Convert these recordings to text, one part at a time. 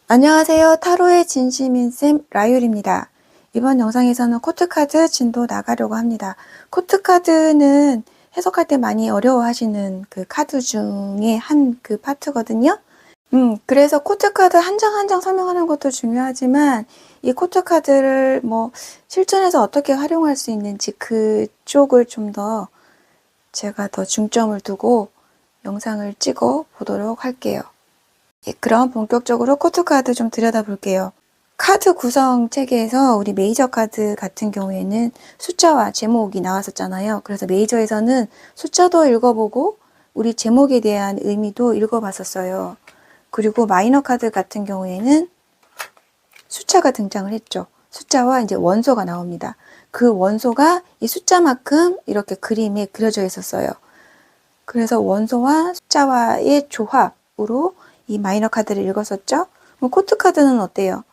안녕하세요. 타로의 진심인쌤 라율입니다. 이번 영상에서는 코트카드 진도 나가려고 합니다. 코트카드는 해석할 때 많이 어려워하시는 그 카드 중에 한 그 파트거든요. 그래서 코트카드 한 장 한 장 설명하는 것도 중요하지만 이 코트카드를 뭐 실전에서 어떻게 활용할 수 있는지 그쪽을 좀 더 제가 더 중점을 두고 영상을 찍어 보도록 할게요. 예, 그럼 본격적으로 코트카드 좀 들여다볼게요. 카드 구성 체계에서 우리 메이저 카드 같은 경우에는 숫자와 제목이 나왔었잖아요. 그래서 메이저에서는 숫자도 읽어보고 우리 제목에 대한 의미도 읽어봤었어요. 그리고 마이너 카드 같은 경우에는 숫자가 등장을 했죠. 숫자와 이제 원소가 나옵니다. 그 원소가 이 숫자만큼 이렇게 그림에 그려져 있었어요. 그래서 원소와 숫자와의 조합으로 이 마이너 카드를 읽었었죠. 코트 카드는 어때요?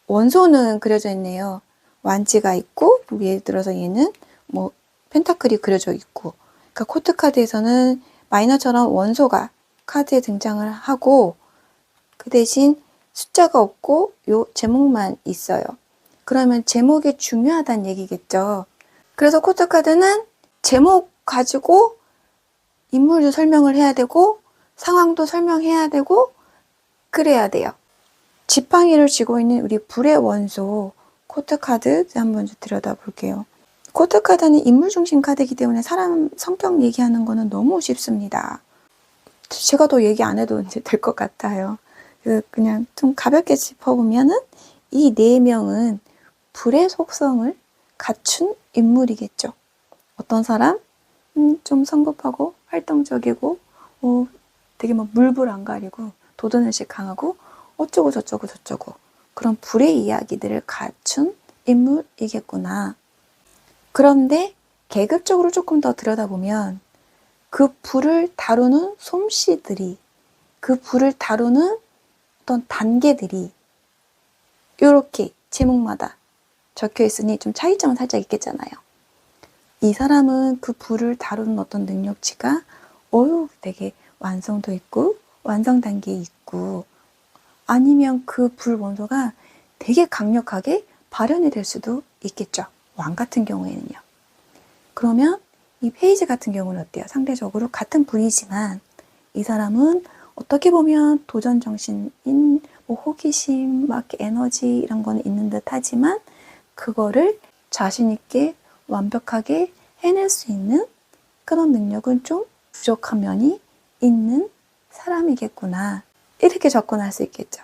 원소는 그려져 있네요. 완지가 있고, 예를 들어서 얘는 뭐 펜타클이 그려져 있고, 그러니까 코트 카드에서는 마이너처럼 원소가 카드에 등장을 하고, 그 대신 숫자가 없고 요 제목만 있어요. 그러면 제목이 중요하다는 얘기겠죠. 그래서 코트 카드는 제목 가지고 인물도 설명을 해야 되고 상황도 설명해야 되고 그래야 돼요. 지팡이를 쥐고 있는 우리 불의 원소 코트카드 한번 들여다볼게요. 코트카드는 인물 중심 카드이기 때문에 사람 성격 얘기하는 거는 너무 쉽습니다. 제가 더 얘기 안 해도 이제 될 것 같아요. 그냥 좀 가볍게 짚어보면은 이 네 명은 불의 속성을 갖춘 인물이겠죠. 어떤 사람? 좀 성급하고 활동적이고 되게 막 물불 안 가리고 도전의식 강하고 어쩌고 저쩌고 그런 불의 이야기들을 갖춘 인물이겠구나. 그런데 계급적으로 조금 더 들여다보면 그 불을 다루는 솜씨들이, 그 불을 다루는 어떤 단계들이 이렇게 제목마다 적혀 있으니 좀 차이점은 살짝 있겠잖아요. 이 사람은 그 불을 다루는 어떤 능력치가 되게 완성도 있고 완성 단계에 있고, 아니면 그 불 원소가 되게 강력하게 발현이 될 수도 있겠죠. 왕 같은 경우에는요. 그러면 이 페이지 같은 경우는 어때요? 상대적으로 같은 불이지만 이 사람은 어떻게 보면 도전 정신인 뭐 호기심, 막 에너지 이런 건 있는 듯 하지만 그거를 자신 있게 완벽하게 해낼 수 있는 그런 능력은 좀 부족한 면이 있는 사람이겠구나. 이렇게 접근할 수 있겠죠.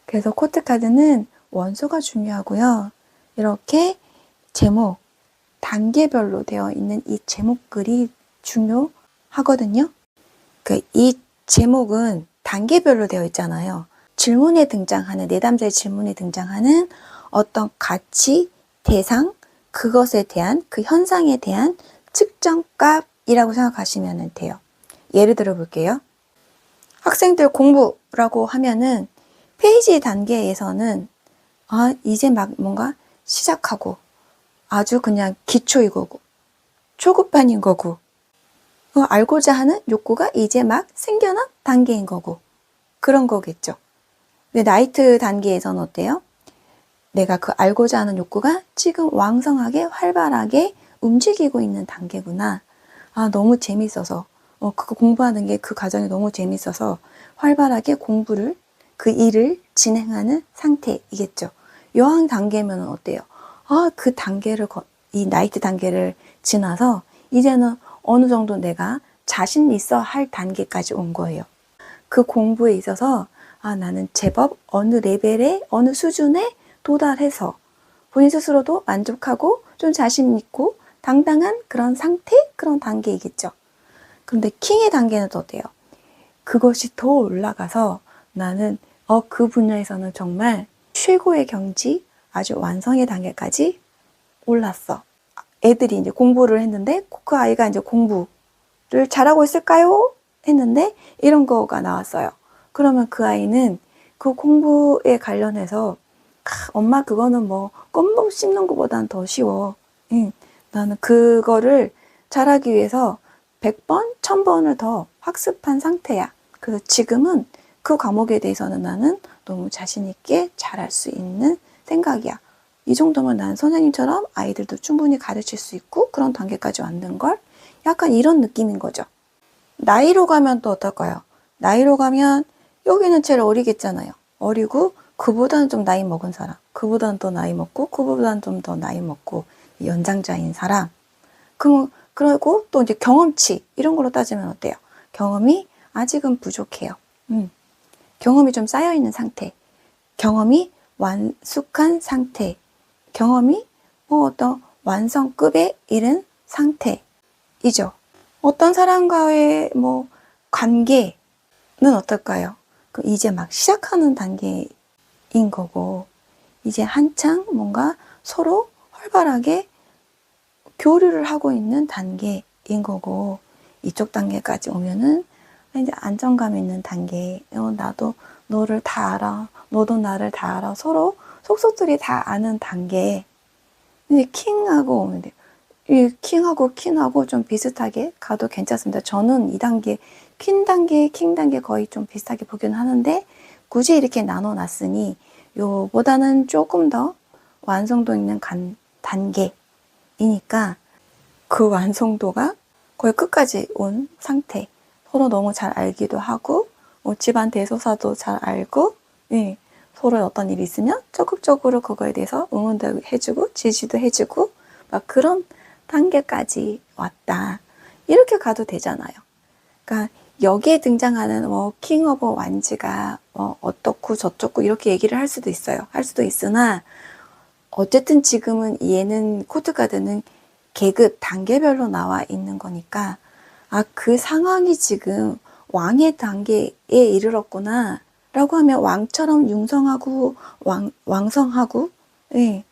그래서 코트카드는 원소가 중요하고요. 이렇게 제목, 단계별로 되어 있는 이 제목글이 중요하거든요. 이 제목은 단계별로 되어 있잖아요. 질문에 등장하는, 내담자의 질문에 등장하는 어떤 가치, 대상, 그것에 대한, 그 현상에 대한 측정값이라고 생각하시면 돼요. 예를 들어 볼게요. 학생들 공부라고 하면은 페이지 단계에서는 이제 막 뭔가 시작하고 아주 그냥 기초인 거고 초급반인 거고 알고자 하는 욕구가 이제 막 생겨난 단계인 거고 그런 거겠죠. 근데 나이트 단계에서는 어때요? 내가 그 알고자 하는 욕구가 지금 왕성하게 활발하게 움직이고 있는 단계구나. 너무 재밌어서 그거 공부하는 게 그 과정이 너무 재밌어서 활발하게 공부를 그 일을 진행하는 상태이겠죠. 여왕 단계면 어때요? 그 단계를 이 나이트 단계를 지나서 이제는 어느 정도 내가 자신 있어 할 단계까지 온 거예요. 그 공부에 있어서 나는 제법 어느 레벨에 어느 수준에 도달해서 본인 스스로도 만족하고 좀 자신 있고 당당한 그런 상태, 그런 단계이겠죠. 그런데 킹의 단계는 또 어때요? 그것이 더 올라가서 나는 그 분야에서는 정말 최고의 경지, 아주 완성의 단계까지 올랐어. 애들이 이제 공부를 했는데 그 아이가 이제 공부를 잘하고 있을까요? 했는데 이런 거가 나왔어요. 그러면 그 아이는 그 공부에 관련해서 엄마 그거는 뭐 껌 씹는 것보다는 더 쉬워. 나는 그거를 잘하기 위해서 100번, 1000번을 더 학습한 상태야. 그래서 지금은 그 과목에 대해서는 나는 너무 자신 있게 잘할 수 있는 생각이야. 이 정도면 난 선생님처럼 아이들도 충분히 가르칠 수 있고 그런 단계까지 왔는 걸 약간 이런 느낌인 거죠. 나이로 가면 또 어떨까요? 나이로 가면 여기는 제일 어리겠잖아요. 어리고 그보다는 좀 나이 먹은 사람, 그보다는 더 나이 먹고 그보다는 좀 더 나이 먹고 연장자인 사람. 그리고 또 이제 경험치 이런 걸로 따지면 어때요? 경험이 아직은 부족해요. 경험이 좀 쌓여있는 상태, 경험이 완숙한 상태, 경험이 어떤 완성급에 이른 상태이죠. 어떤 사람과의 관계는 어떨까요? 이제 막 시작하는 단계인 거고, 이제 한창 뭔가 서로 활발하게 교류를 하고 있는 단계인 거고, 이쪽 단계까지 오면은 이제 안정감 있는 단계. 나도 너를 다 알아. 너도 나를 다 알아. 서로 속속들이 다 아는 단계. 이제 킹하고 오면 돼요. 이 킹하고 퀸하고 좀 비슷하게 가도 괜찮습니다. 저는 이 단계, 퀸 단계, 킹 단계 거의 좀 비슷하게 보긴 하는데, 굳이 이렇게 나눠놨으니, 요보다는 조금 더 완성도 있는 단계이니까, 그 완성도가 거의 끝까지 온 상태. 서로 너무 잘 알기도 하고, 집안 대소사도 잘 알고, 예, 서로 어떤 일이 있으면 적극적으로 그거에 대해서 응원도 해주고, 지지도 해주고, 막 그런 단계까지 왔다. 이렇게 가도 되잖아요. 그러니까 여기에 등장하는 킹 오브 완즈가 어떻고 저쩌고 이렇게 얘기를 할 수도 있어요. 할 수도 있으나 어쨌든 지금은 얘는 코트카드는 계급 단계별로 나와 있는 거니까 그 상황이 지금 왕의 단계에 이르렀구나 라고 하면 왕처럼 융성하고 왕성하고 예,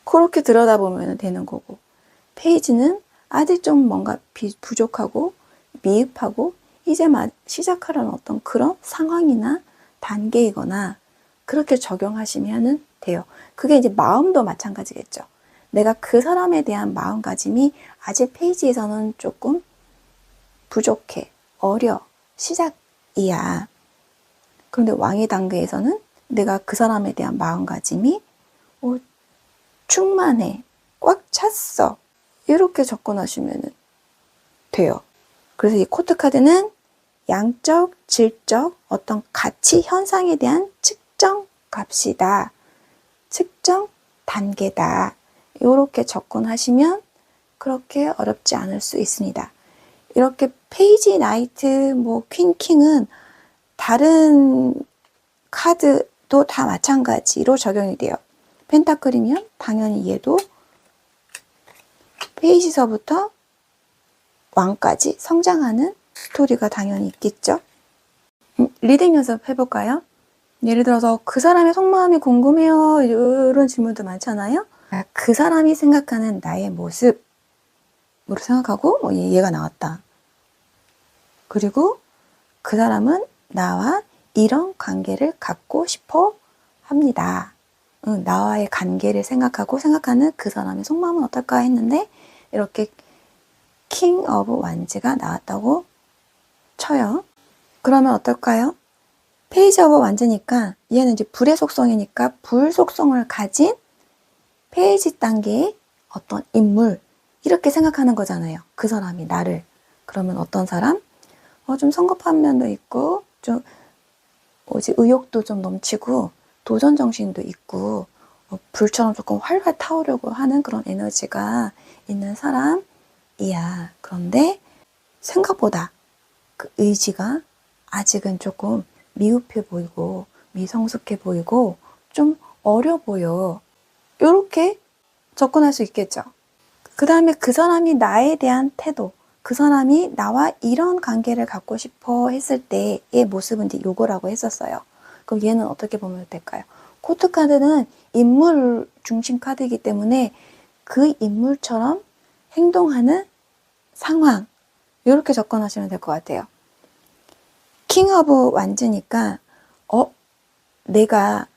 그렇게 들여다보면 되는 거고, 페이지는 아직 좀 뭔가 부족하고 미흡하고 이제 시작하려는 어떤 그런 상황이나 단계이거나 그렇게 적용하시면 돼요. 그게 이제 마음도 마찬가지겠죠. 내가 그 사람에 대한 마음가짐이 아직 페이지에서는 조금 부족해, 어려, 시작이야. 그런데 왕의 단계에서는 내가 그 사람에 대한 마음가짐이 충만해, 꽉 찼어. 이렇게 접근하시면 돼요. 그래서 이 코트카드는 양적, 질적, 어떤 가치 현상에 대한 측정 값이다. 측정 단계다. 이렇게 접근하시면 그렇게 어렵지 않을 수 있습니다. 이렇게 페이지, 나이트, 퀸, 킹은 다른 카드도 다 마찬가지로 적용이 돼요. 펜타클이면 당연히 얘도 페이지서부터 왕까지 성장하는 스토리가 당연히 있겠죠. 리딩 연습 해볼까요? 예를 들어서 그 사람의 속마음이 궁금해요. 이런 질문도 많잖아요. 그 사람이 생각하는 나의 모습으로 생각하고 얘가 나왔다. 그리고 그 사람은 나와 이런 관계를 갖고 싶어 합니다. 나와의 관계를 생각하는 그 사람의 속마음은 어떨까 했는데 이렇게 킹 오브 완즈가 나왔다고 쳐요. 그러면 어떨까요? 페이지 오브 완즈니까 얘는 이제 불의 속성이니까 불 속성을 가진 페이지 단계의 어떤 인물 이렇게 생각하는 거잖아요. 그 사람이 나를. 그러면 어떤 사람? 좀 성급한 면도 있고 좀 의욕도 좀 넘치고 도전 정신도 있고 불처럼 조금 활발 타오려고 하는 그런 에너지가 있는 사람이야. 그런데 생각보다 그 의지가 아직은 조금 미흡해 보이고 미성숙해 보이고 좀 어려 보여. 이렇게 접근할 수 있겠죠. 그 다음에 그 사람이 나에 대한 태도, 그 사람이 나와 이런 관계를 갖고 싶어 했을 때의 모습은 이제 요거라고 했었어요. 그럼 얘는 어떻게 보면 될까요? 코트 카드는 인물 중심 카드이기 때문에 그 인물처럼 행동하는 상황, 이렇게 접근하시면 될 것 같아요. 킹 오브 완즈니까 내가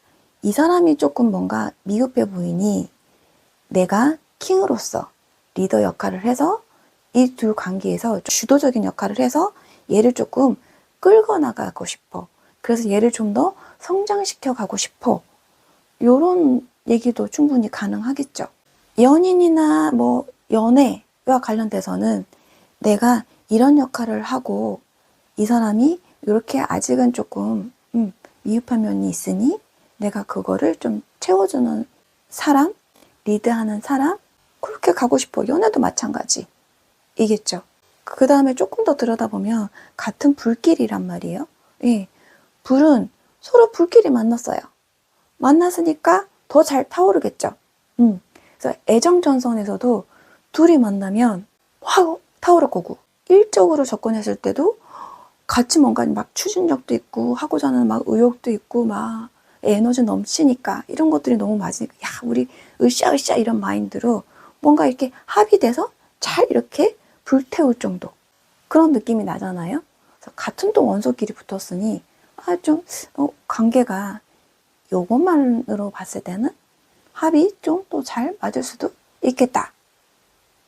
이 사람이 조금 뭔가 미흡해 보이니 내가 킹으로서 리더 역할을 해서 이 둘 관계에서 주도적인 역할을 해서 얘를 조금 끌고 나가고 싶어. 그래서 얘를 좀 더 성장시켜 가고 싶어. 요런 얘기도 충분히 가능하겠죠. 연인이나 뭐 연애와 관련돼서는 내가 이런 역할을 하고 이 사람이 이렇게 아직은 조금 미흡한 면이 있으니 내가 그거를 좀 채워주는 사람, 리드하는 사람, 그렇게 가고 싶어. 연애도 마찬가지이겠죠. 그 다음에 조금 더 들여다보면 같은 불길이란 말이에요. 예, 불은 서로 불길이 만났어요. 만났으니까 더 잘 타오르겠죠. 그래서 애정전선에서도 둘이 만나면 확 타오를 거고, 일적으로 접근했을 때도 같이 뭔가 막 추진력도 있고 하고자 하는 막 의욕도 있고 막 에너지 넘치니까 이런 것들이 너무 맞으니까 야 우리 으쌰으쌰 이런 마인드로 뭔가 이렇게 합의돼서 잘 이렇게 불태울 정도 그런 느낌이 나잖아요. 그래서 같은 또 원소끼리 붙었으니 좀 관계가 요것만으로 봤을 때는 합이 좀 또 잘 맞을 수도 있겠다.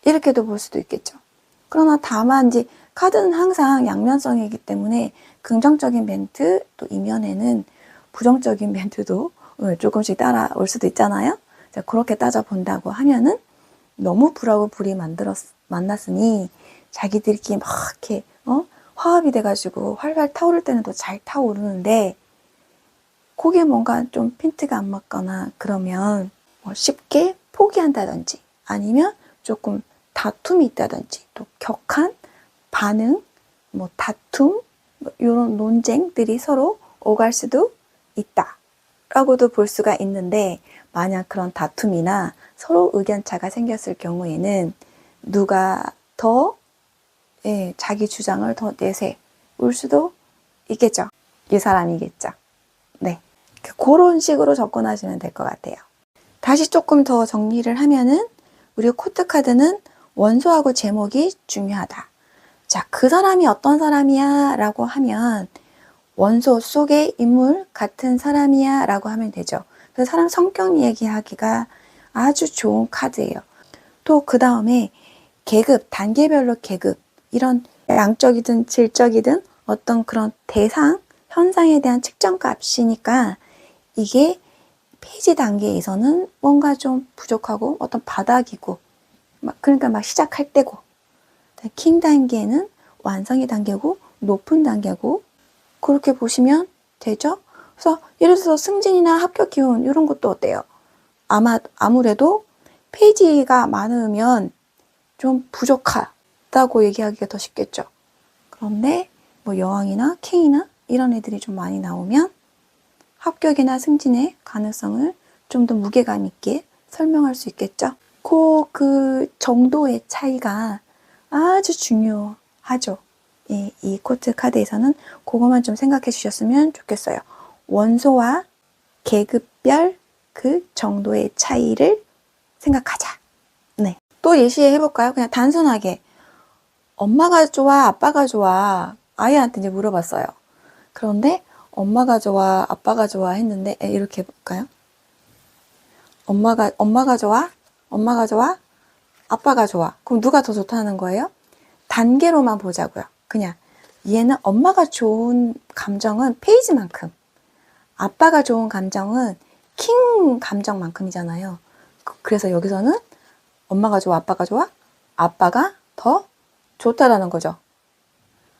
이렇게도 볼 수도 있겠죠. 그러나 다만 이제 카드는 항상 양면성이기 때문에 긍정적인 멘트 또 이면에는 부정적인 멘트도 조금씩 따라올 수도 있잖아요. 그렇게 따져본다고 하면은 너무 불하고 불이 만났으니 자기들끼리 막 이렇게 화합이 돼가지고 활활 타오를 때는 더 잘 타오르는데 그게 뭔가 좀 핀트가 안 맞거나 그러면 뭐 쉽게 포기한다든지 아니면 조금 다툼이 있다든지 또 격한 반응, 뭐 다툼, 뭐 이런 논쟁들이 서로 오갈 수도 있다 라고도 볼 수가 있는데 만약 그런 다툼이나 서로 의견차가 생겼을 경우에는 누가 더 자기 주장을 더 내세울 수도 있겠죠. 이 사람이겠죠. 네, 그런 식으로 접근하시면 될 것 같아요. 다시 조금 더 정리를 하면은 우리 코트카드는 원소하고 제목이 중요하다. 자, 그 사람이 어떤 사람이야 라고 하면 원소 속의 인물 같은 사람이야 라고 하면 되죠. 그 사람 성격 얘기하기가 아주 좋은 카드예요. 또 그 다음에 계급, 단계별로 계급, 이런 양적이든 질적이든 어떤 그런 대상, 현상에 대한 측정 값이니까 이게 페이지 단계에서는 뭔가 좀 부족하고 어떤 바닥이고 그러니까 막 시작할 때고 킹 단계는 완성의 단계고 높은 단계고 그렇게 보시면 되죠. 그래서 예를 들어서 승진이나 합격 기운 이런 것도 어때요? 아무래도 페이지가 많으면 좀 부족하다고 얘기하기가 더 쉽겠죠. 그런데 뭐 여왕이나 킹이나 이런 애들이 좀 많이 나오면 합격이나 승진의 가능성을 좀 더 무게감 있게 설명할 수 있겠죠. 그 정도의 차이가 아주 중요하죠. 이 코트 카드에서는 그것만 좀 생각해 주셨으면 좋겠어요. 원소와 계급별 그 정도의 차이를 생각하자. 네. 또 예시해 볼까요? 그냥 단순하게 엄마가 좋아, 아빠가 좋아 아이한테 이제 물어봤어요. 그런데 엄마가 좋아, 아빠가 좋아 했는데 이렇게 해볼까요? 엄마가 좋아, 아빠가 좋아. 그럼 누가 더 좋다는 거예요? 단계로만 보자고요. 그냥 얘는 엄마가 좋은 감정은 페이지만큼, 아빠가 좋은 감정은 킹 감정만큼이잖아요. 그래서 여기서는 엄마가 좋아, 아빠가 더 좋다라는 거죠.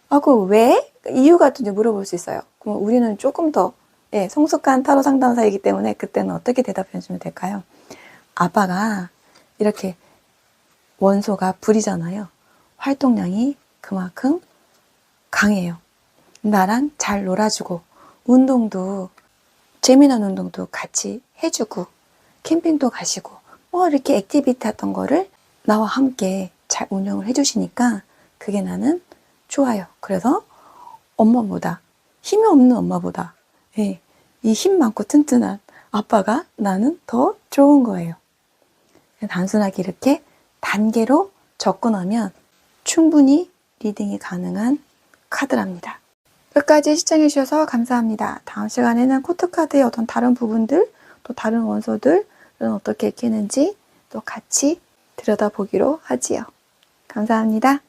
그럼 왜? 이유가 또 물어볼 수 있어요. 그럼 우리는 조금 더 성숙한 타로 상담사이기 때문에 그때는 어떻게 대답해 주면 될까요? 아빠가 이렇게 원소가 불이잖아요. 활동량이 그만큼 강해요. 나랑 잘 놀아주고 운동도 재미난 운동도 같이 해주고 캠핑도 가시고 뭐 이렇게 액티비티 했던 거를 나와 함께 잘 운영을 해주시니까 그게 나는 좋아요. 그래서 엄마보다 힘이 없는 엄마보다 이 힘 많고 튼튼한 아빠가 나는 더 좋은 거예요. 단순하게 이렇게 단계로 접근하면 충분히 리딩이 가능한 카드랍니다. 끝까지 시청해 주셔서 감사합니다. 다음 시간에는 코트카드의 어떤 다른 부분들 또 다른 원소들은 어떻게 읽히는지 또 같이 들여다보기로 하지요. 감사합니다.